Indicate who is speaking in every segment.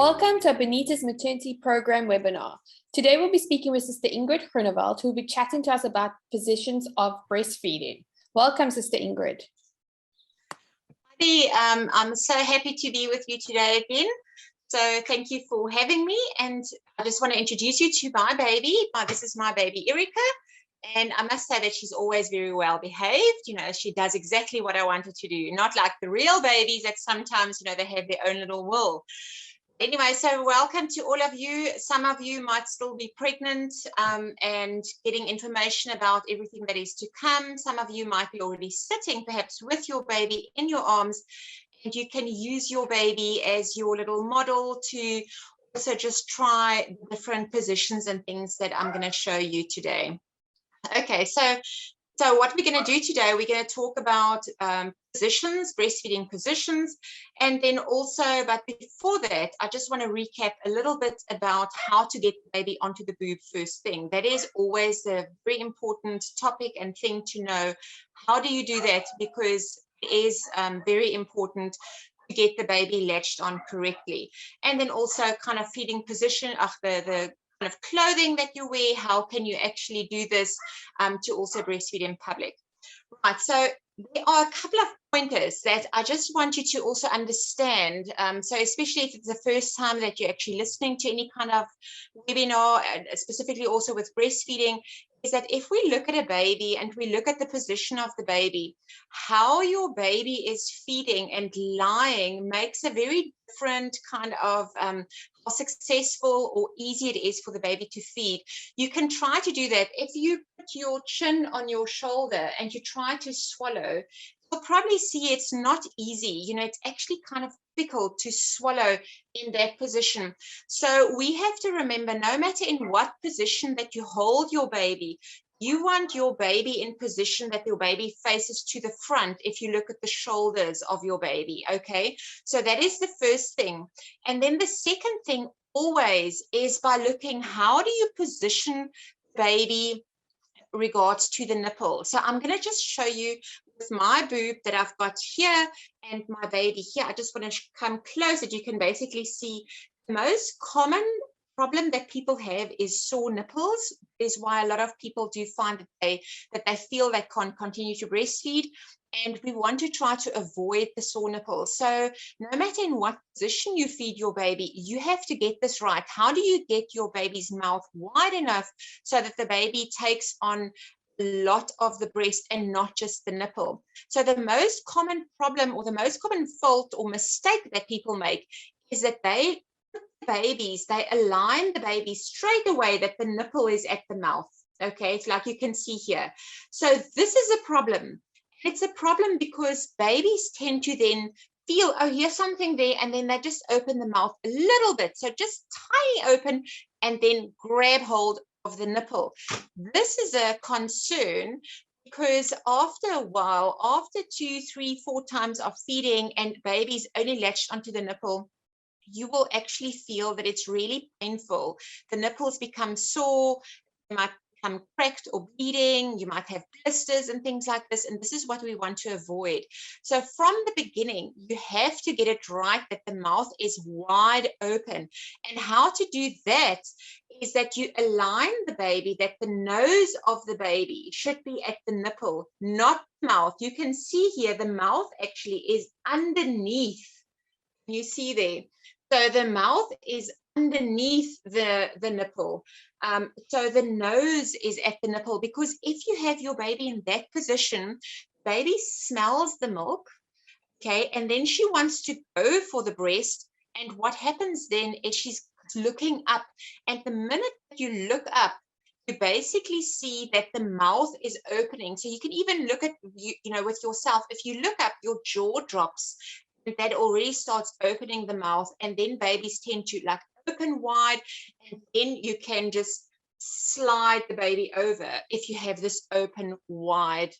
Speaker 1: Welcome to Benita's Maternity Program webinar. Today we'll be speaking with Sister Ingrid Groenewald, who will be chatting to us about positions of breastfeeding. Welcome, Sister Ingrid.
Speaker 2: Hi, I'm so happy to be with you today again. So thank you for having me. And I just want to introduce you to my baby. This is my baby, Erica. And I must say that she's always very well behaved. You know, she does exactly what I want her to do. Not like the real babies that sometimes, you know, they have their own little will. Anyway, so welcome to all of you. Some of you might still be pregnant and getting information about everything that is to come. Some of you might be already sitting perhaps with your baby in your arms, and you can use your baby as your little model to also just try different positions and things that I'm going to show you today. Okay, so what we're going to do today, we're going to talk about positions, breastfeeding positions, and then also, but before that, I just want to recap a little bit about how to get the baby onto the boob first thing. That is always a very important topic and thing to know. How do you do that? Because it is very important to get the baby latched on correctly. And then also kind of feeding position of the kind of clothing that you wear. How can you actually do this to also breastfeed in public? Right, so there are a couple of pointers that I just want you to also understand. So especially if it's the first time that you're actually listening to any kind of webinar, specifically also with breastfeeding, is that if we look at a baby and we look at the position of the baby, how your baby is feeding and lying makes a very different kind of how successful or easy it is for the baby to feed. You can try to do that. If you put your chin on your shoulder and you try to swallow, you'll probably see it's not easy. You know, it's actually kind of difficult to swallow in that position. So we have to remember, no matter in what position that you hold your baby, you want your baby in position that your baby faces to the front if you look at the shoulders of your baby, okay? So that is the first thing. And then the second thing always is by looking, how do you position baby regards to the nipple? So I'm going to just show you with my boob that I've got here and my baby here. I just want to come close so you can basically see the most common problem that people have is sore nipples. Is why a lot of people do find that they feel they can't continue to breastfeed, and we want to try to avoid the sore nipples. So no matter in what position you feed your baby, you have to get this right. How do you get your baby's mouth wide enough so that the baby takes on a lot of the breast and not just the nipple? So the most common problem or the most common fault or mistake that people make is that they align the baby straight away that the nipple is at the mouth. Okay, it's like you can see here. So this is a problem. It's a problem because babies tend to then feel, oh, here's something there, and then they just open the mouth a little bit, so just tiny open, and then grab hold of the nipple. This is a concern because after a while, after 2, 3, 4 times of feeding and babies only latched onto the nipple, you will actually feel that it's really painful. The nipples become sore, they might become cracked or bleeding, you might have blisters and things like this, and this is what we want to avoid. So from the beginning, you have to get it right that the mouth is wide open. And how to do that is that you align the baby, that the nose of the baby should be at the nipple, not the mouth. You can see here the mouth actually is underneath. You see there. So the mouth is underneath the nipple. So the nose is at the nipple, because if you have your baby in that position, baby smells the milk, okay, and then she wants to go for the breast. And what happens then is she's looking up. And the minute that you look up, you basically see that the mouth is opening. So you can even look at, you know, with yourself, if you look up, your jaw drops. That already starts opening the mouth, and then babies tend to like open wide, and then you can just slide the baby over if you have this open wide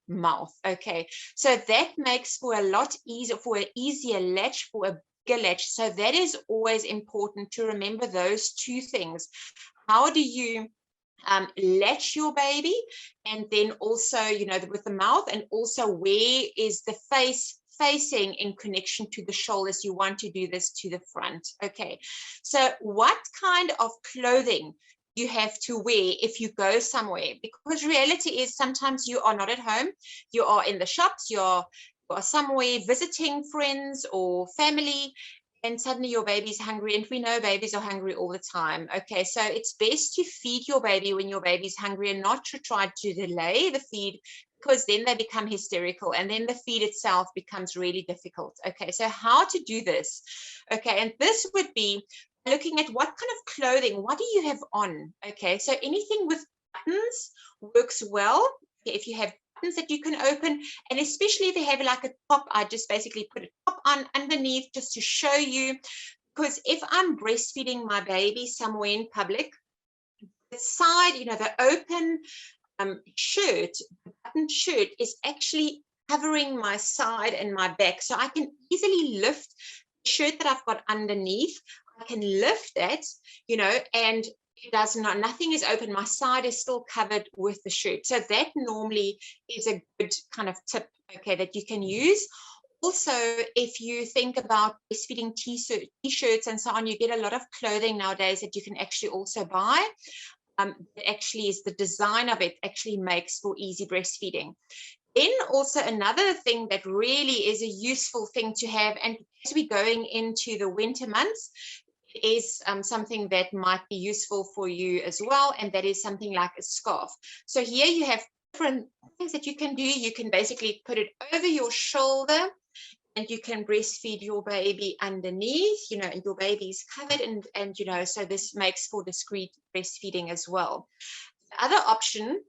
Speaker 2: mouth. Okay, so that makes for a lot easier, for an easier latch, for a bigger latch. So that is always important to remember, those two things. How do you latch your baby, and then also, you know, with the mouth, and also where is the face facing in connection to the shoulders. You want to do this to the front. Okay, so what kind of clothing you have to wear if you go somewhere? Because reality is sometimes you are not at home, you are in the shops, you are somewhere visiting friends or family, and suddenly your baby's hungry, and we know babies are hungry all the time. Okay, so it's best to feed your baby when your baby's hungry and not to try to delay the feed, because then they become hysterical and then the feed itself becomes really difficult. Okay, so how to do this? Okay, and this would be looking at what kind of clothing, what do you have on? Okay, so anything with buttons works well. Okay, if you have buttons that you can open, and especially if you have like a top, I just basically put a top on underneath just to show you, because if I'm breastfeeding my baby somewhere in public, the side, you know, the open shirt, the button shirt is actually covering my side and my back, so I can easily lift the shirt that I've got underneath. I can lift that, you know, and it does not, nothing is open. My side is still covered with the shirt. So that normally is a good kind of tip, okay, that you can use. Also, if you think about breastfeeding t-shirts and so on, you get a lot of clothing nowadays that you can actually also buy. Actually is the design of it actually makes for easy breastfeeding. Then also another thing that really is a useful thing to have, and as we're going into the winter months, is something that might be useful for you as well, and that is something like a scarf. So here you have different things that you can do. You can basically put it over your shoulder, and you can breastfeed your baby underneath, you know, and your baby is covered, and you know, so this makes for discreet breastfeeding as well. The other option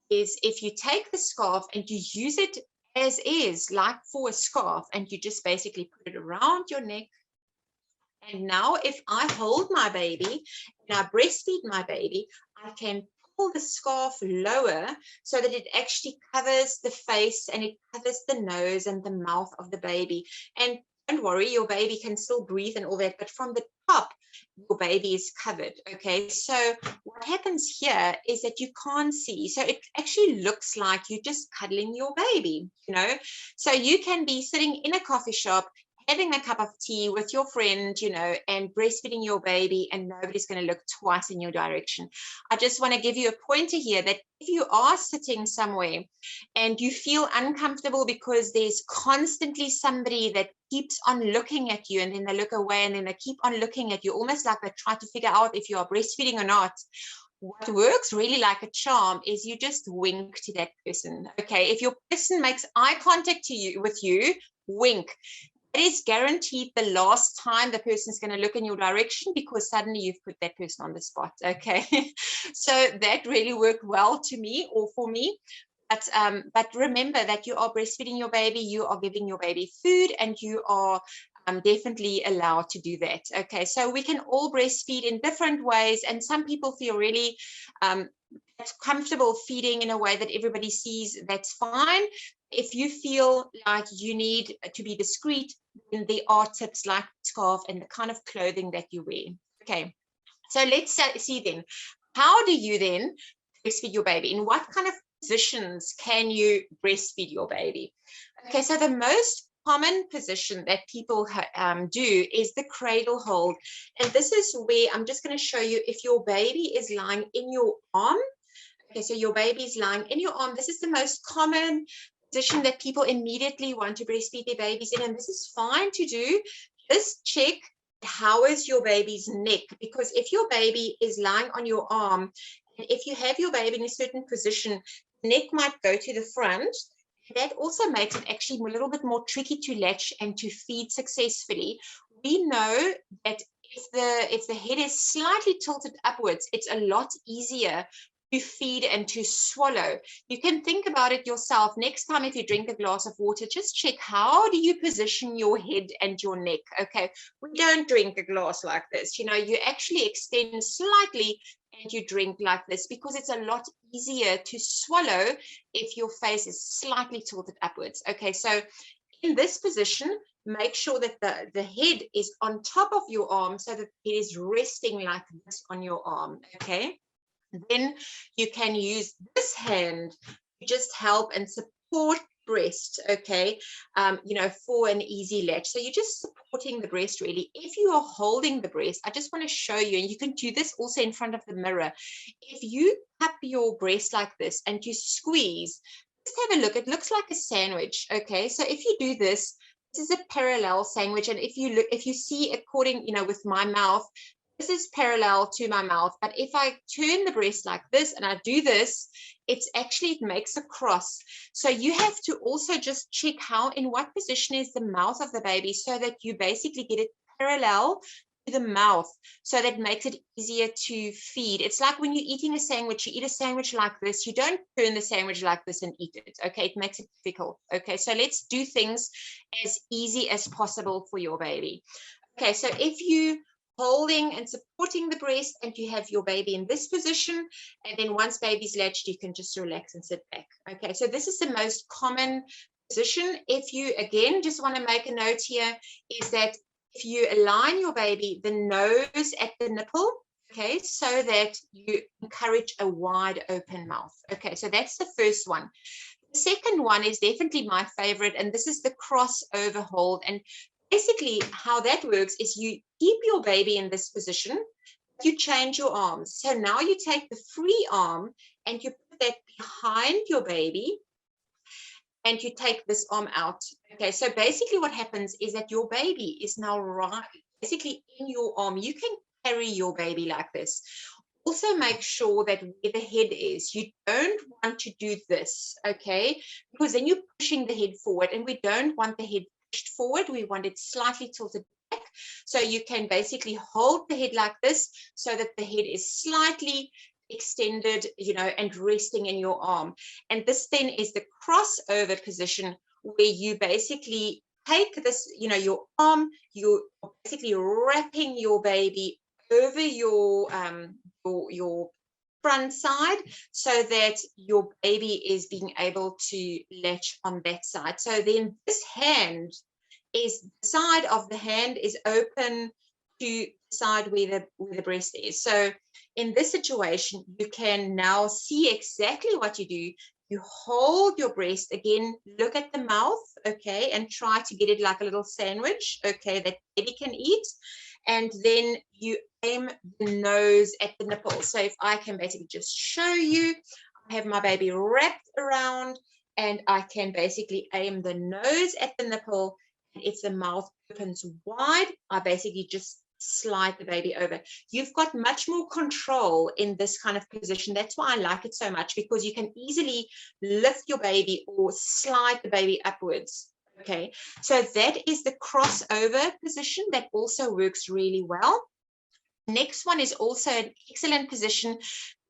Speaker 2: is if you take the scarf and you use it as is, like for a scarf, and you just basically put it around your neck. And now if I hold my baby and I breastfeed my baby, I can pull the scarf lower so that it actually covers the face and it covers the nose and the mouth of the baby. And don't worry, your baby can still breathe and all that, but from the top, your baby is covered. Okay, so what happens here is that you can't see. So it actually looks like you're just cuddling your baby, you know. So you can be sitting in a coffee shop, having a cup of tea with your friend, you know, and breastfeeding your baby, and nobody's going to look twice in your direction. I just want to give you a pointer here that if you are sitting somewhere and you feel uncomfortable because there's constantly somebody that keeps on looking at you, and then they look away and then they keep on looking at you, almost like they try to figure out if you are breastfeeding or not, what works really like a charm is you just wink to that person. Okay, if your person makes eye contact with you, wink. It is guaranteed the last time the person's going to look in your direction, because suddenly you've put that person on the spot. Okay, so that really worked well to me, or for me. But remember that you are breastfeeding your baby, you are giving your baby food, and you are definitely allowed to do that. Okay, so we can all breastfeed in different ways, and some people feel really comfortable feeding in a way that everybody sees. That's fine. If you feel like you need to be discreet, then there are tips like scarf and the kind of clothing that you wear. Okay, so let's see then, how do you then breastfeed your baby? In what kind of positions can you breastfeed your baby? Okay, so the most common position that people do is the cradle hold, and this is where I'm just going to show you. If your baby is lying in your arm, okay, so your baby is lying in your arm, this is the most common position that people immediately want to breastfeed their babies in, and this is fine to do. Just check how is your baby's neck, because if your baby is lying on your arm, and if you have your baby in a certain position, the neck might go to the front. That also makes it actually a little bit more tricky to latch and to feed successfully. We know that if the head is slightly tilted upwards, it's a lot easier to feed and to swallow. You can think about it yourself. Next time if you drink a glass of water, just check how do you position your head and your neck. Okay, we don't drink a glass like this. You know, you actually extend slightly and you drink like this, because it's a lot easier to swallow if your face is slightly tilted upwards. Okay, so in this position, make sure that the head is on top of your arm, so that it is resting like this on your arm. Okay, then you can use this hand to just help and support breast, okay, for an easy latch. So you're just supporting the breast really. If you are holding the breast, I just want to show you, and you can do this also in front of the mirror. If you cup your breast like this and you squeeze, just have a look. It looks like a sandwich, okay? So if you do this, this is a parallel sandwich. And if you see according, with my mouth, this is parallel to my mouth. But if I turn the breast like this and I do this, it makes a cross. So you have to also just check in what position is the mouth of the baby, so that you basically get it parallel to the mouth, so that makes it easier to feed. It's like when you're eating a sandwich, you eat a sandwich like this, you don't turn the sandwich like this and eat it, okay? It makes it difficult, okay? So let's do things as easy as possible for your baby. Okay, so if you holding and supporting the breast and you have your baby in this position, and then once baby's latched, you can just relax and sit back. Okay, so this is the most common position. If you, again, just want to make a note here, is that if you align your baby, the nose at the nipple, okay, so that you encourage a wide open mouth. Okay, so that's the first one. The second one is definitely my favorite, and this is the crossover hold. And basically how that works is you keep your baby in this position, you change your arms. So now you take the free arm and you put that behind your baby and you take this arm out. Okay, so basically what happens is that your baby is now basically in your arm. You can carry your baby like this. Also make sure that where the head is, you don't want to do this, okay? Because then you're pushing the head forward, and we don't want the head pushed forward. We want it slightly tilted back. So you can basically hold the head like this, so that the head is slightly extended, and resting in your arm. And this then is the crossover position, where you basically take this, your arm, you're basically wrapping your baby over your front side, so that your baby is being able to latch on that side. So then this hand is, the side of the hand is open to the side where the breast is. So in this situation, you can now see exactly what you do. You hold your breast, again, look at the mouth, okay, and try to get it like a little sandwich, okay, that baby can eat. And then you aim the nose at the nipple. So if I can basically just show you, I have my baby wrapped around, and I can basically aim the nose at the nipple. And if the mouth opens wide, I basically just slide the baby over. You've got much more control in this kind of position. That's why I like it so much, because you can easily lift your baby or slide the baby upwards. Okay, so that is the crossover position that also works really well. Next one is also an excellent position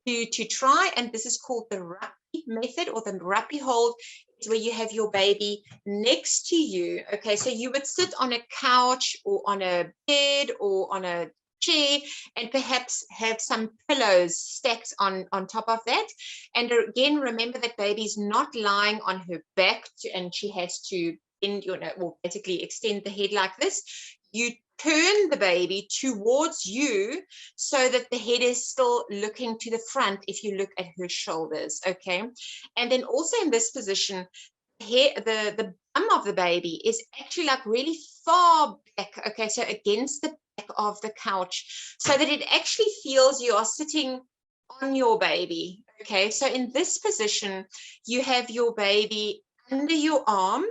Speaker 2: to try, and this is called the Rappi method, or the Rappi hold. It's where you have your baby next to you. Okay, so you would sit on a couch or on a bed or on a chair, and perhaps have some pillows stacked on top of that. And again, remember that baby's not lying on her back and she has to basically extend the head like this. You turn the baby towards you, so that the head is still looking to the front if you look at her shoulders, okay? And then also in this position, the bum of the baby is actually like really far back, okay, so against the back of the couch, so that it actually feels you are sitting on your baby, okay? So in this position, you have your baby under your arm,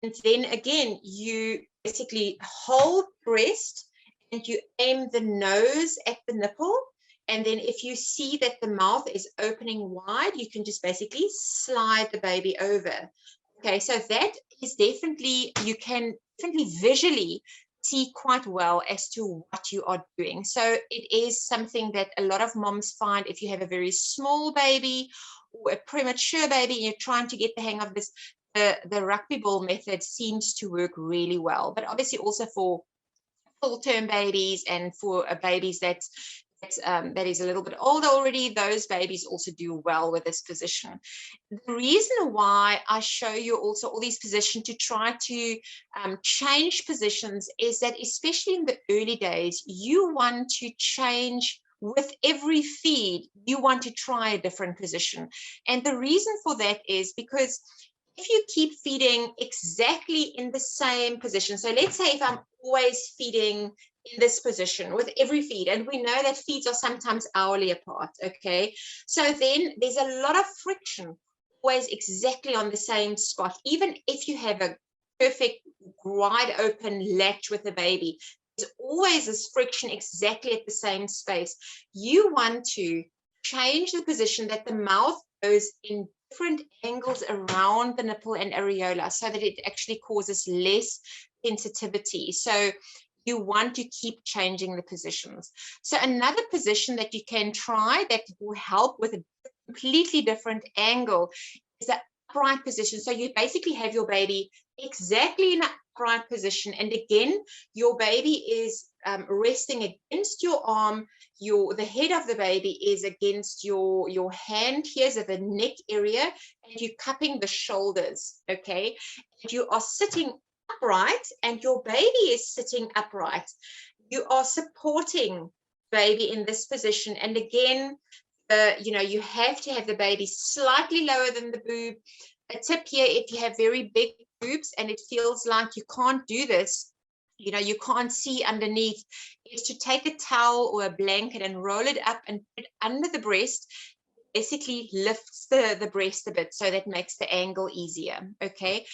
Speaker 2: and then again, you basically hold breast and you aim the nose at the nipple. And then if you see that the mouth is opening wide, you can just basically slide the baby over. Okay, so that is definitely, you can definitely visually see quite well as to what you are doing. So it is something that a lot of moms find if you have a very small baby or a premature baby and you're trying to get the hang of this. The rugby ball method seems to work really well, but obviously also for full-term babies and for babies that is a little bit older already, those babies also do well with this position. The reason why I show you also all these positions to try to change positions is that, especially in the early days, you want to change with every feed. You want to try a different position, and the reason for that is because if you keep feeding exactly in the same position, so let's say if I'm always feeding in this position with every feed, and we know that feeds are sometimes hourly apart, okay? So then there's a lot of friction always exactly on the same spot, even if you have a perfect wide open latch with the baby. There's always this friction exactly at the same space. You want to change the position that the mouth goes in different angles around the nipple and areola so that it actually causes less sensitivity. So you want to keep changing the positions. So another position that you can try that will help with a completely different angle is the upright position. So you basically have your baby exactly in an upright position, and again your baby is resting against your arm. The head of the baby is against your hand here, so the neck area, and you're cupping the shoulders, okay? And you are sitting upright, and your baby is sitting upright. You are supporting baby in this position, and again, you have to have the baby slightly lower than the boob. A tip here, if you have very big boobs and it feels like you can't do this, you can't see underneath, is to take a towel or a blanket and roll it up and put it under the breast. Basically lifts the breast a bit, so that makes the angle easier, okay?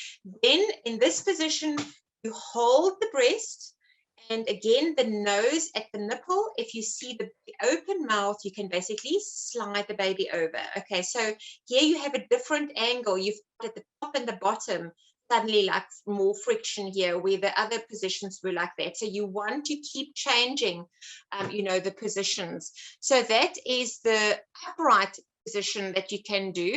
Speaker 2: Then in this position, you hold the breast, and again, the nose at the nipple. If you see the open mouth, you can basically slide the baby over. Okay, so here you have a different angle. You've got at the top and the bottom suddenly like more friction here, where the other positions were like that. So you want to keep changing, the positions. So that is the upright position that you can do.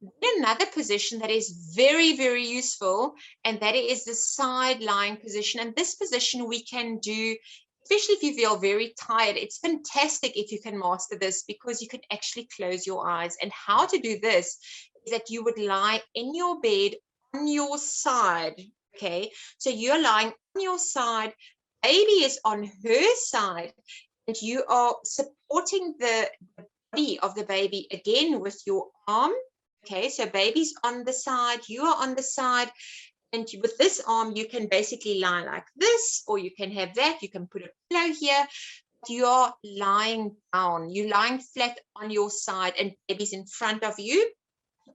Speaker 2: Then another position that is very, very useful, and that is the side lying position. And this position we can do, especially if you feel very tired. It's fantastic if you can master this, because you can actually close your eyes. And how to do this is that you would lie in your bed on your side, okay? So you're lying on your side, baby is on her side, and you are supporting the body of the baby again with your arm. Okay, so baby's on the side, you are on the side, and with this arm you can basically lie like this, or you can have that, you can put a pillow here. You are lying down, you're lying flat on your side, and baby's in front of you,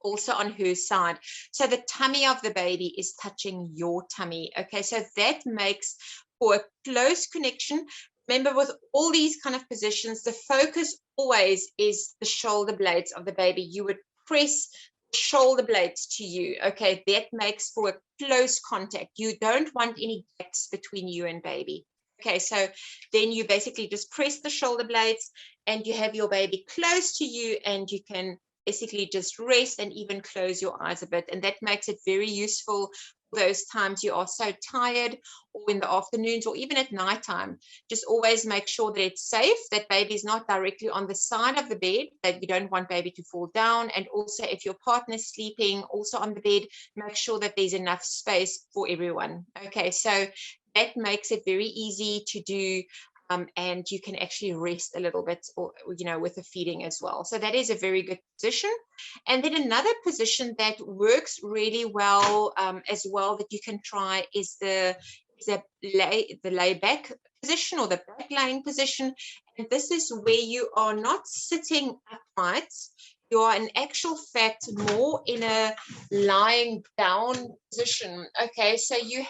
Speaker 2: also on her side. So the tummy of the baby is touching your tummy. Okay, so that makes for a close connection. Remember, with all these kind of positions, the focus always is the shoulder blades of the baby. You would press shoulder blades to you. Okay, that makes for a close contact. You don't want any gaps between you and baby. Okay, so then you basically just press the shoulder blades, and you have your baby close to you, and you can basically just rest and even close your eyes a bit. And that makes it very useful for those times you are so tired, or in the afternoons, or even at nighttime. Just always make sure that it's safe, that baby is not directly on the side of the bed, that you don't want baby to fall down. And also, if your partner's sleeping also on the bed, make sure that there's enough space for everyone. Okay, so that makes it very easy to do. And you can actually rest a little bit, or with the feeding as well. So that is a very good position. And then another position that works really well as well that you can try is the lay back position, or the back lying position. And this is where you are not sitting upright. You are in actual fact more in a lying down position. Okay, so you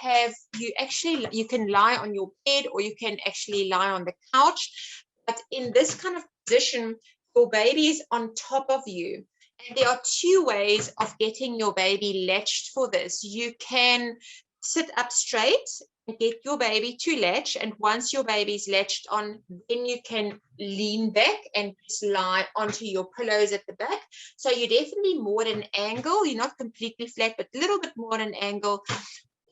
Speaker 2: can lie on your bed, or you can actually lie on the couch. But in this kind of position, your baby is on top of you. And there are two ways of getting your baby latched for this. You can sit up straight and get your baby to latch, and once your baby's latched on, then you can lean back and just lie onto your pillows at the back. So you're definitely more at an angle. You're not completely flat, but a little bit more at an angle.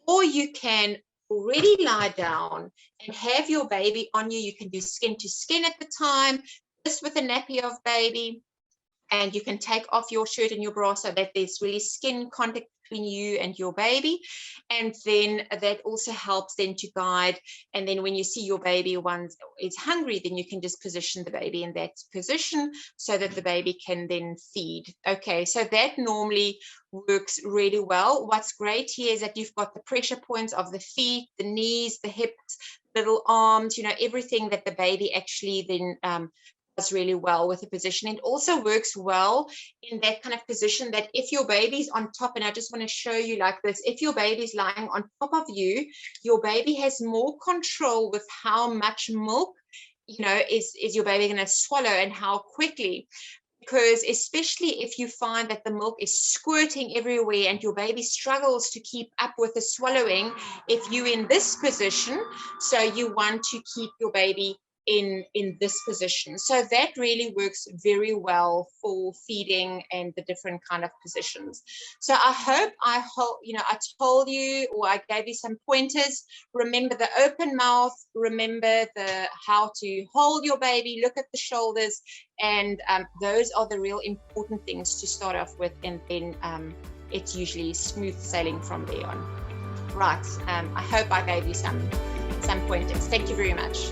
Speaker 2: Or you can already lie down and have your baby on you. You can do skin to skin at the time, just with a nappy of baby. And you can take off your shirt and your bra so that there's really skin contact between you and your baby. And then that also helps then to guide. And then when you see your baby once it's hungry, then you can just position the baby in that position so that the baby can then feed. Okay, so that normally works really well. What's great here is that you've got the pressure points of the feet, the knees, the hips, little arms, everything that the baby actually then does really well with the position. It also works well in that kind of position that if your baby's on top, and I just want to show you like this, if your baby's lying on top of you, your baby has more control with how much milk, is your baby going to swallow and how quickly. Because especially if you find that the milk is squirting everywhere and your baby struggles to keep up with the swallowing, if you're in this position, so you want to keep your baby in this position. So that really works very well for feeding and the different kind of positions. So I hope I told you, or I gave you some pointers. Remember the open mouth, remember how to hold your baby, look at the shoulders, and those are the real important things to start off with, and then it's usually smooth sailing from there on. Right, I hope I gave you some pointers. Thank you very much.